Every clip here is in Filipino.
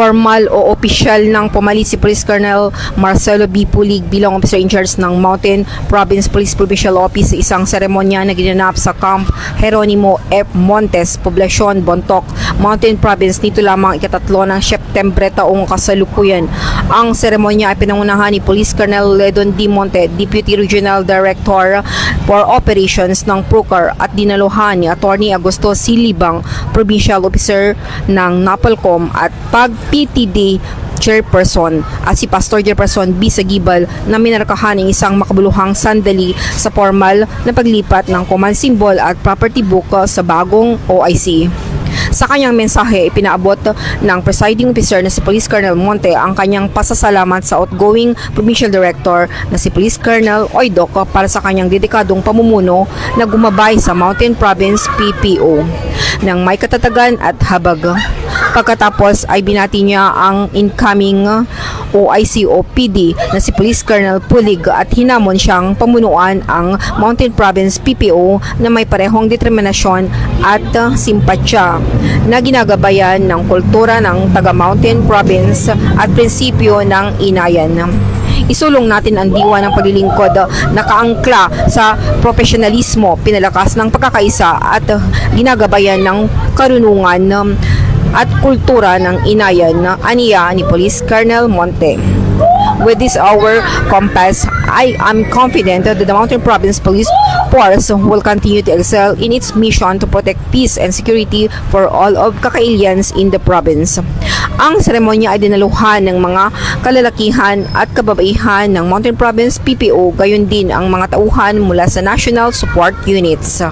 Formal o opisyal ng pumalit si Police Colonel Marcelo B. Pulig bilang officer in charge ng Mountain Province Police Provincial Office sa isang seremonya na ginanap sa Camp Jeronimo F. Montes, Poblacion, Bontoc, Mountain Province nito lamang ikatatlo ng Septembre taong kasalukuyan. Ang seremonya ay pinangunahan ni Police Colonel Ledon D. Monte, Deputy Regional Director for Operations ng PROCAR at dinaluhan ni Attorney Augusto Silibang, Provincial Officer ng NAPOLCOM at PTD Chairperson at si Pastor Jefferson B. Sagibal na minarkahan ng isang makabuluhang sandali sa formal na paglipat ng command symbol at property book sa bagong OIC. Sa kanyang mensahe, ipinaabot ng presiding officer na si Police Colonel Monte ang kanyang pasasalamat sa outgoing Provincial Director na si Police Colonel Oidoc para sa kanyang dedikadong pamumuno na gumabay sa Mountain Province PPO ng may katatagan at habag. Pagkatapos ay binati niya ang incoming OIC o PD na si Police Colonel Pulig at hinamon siyang pamunuan ang Mountain Province PPO na may parehong determinasyon at simpatsya na ginagabayan ng kultura ng taga-Mountain Province at prinsipyo ng inayan. Isulong natin ang diwa ng paglilingkod na kaangkla sa profesionalismo, pinalakas ng pagkakaisa at ginagabayan ng karunungan at kultura ng inayan, aniya ni Police Colonel Monte. With this our compass, I am confident that the Mountain Province Police Force will continue to excel in its mission to protect peace and security for all of Cakailians in the province. Ang seremonya ay dinaluhan ng mga kalalakihan at kababaihan ng Mountain Province PPO, gayon din ang mga tauhan mula sa National Support Units.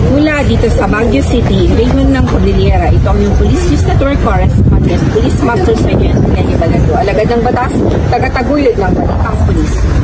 Mula dito sa Baguio City, Raymond ng Cordillera, ito ang yung Police News Network Correspondent, Police Master Sergeant Lenny Balado, alagad ng batas, tagataguyod ng Balitang Pulis.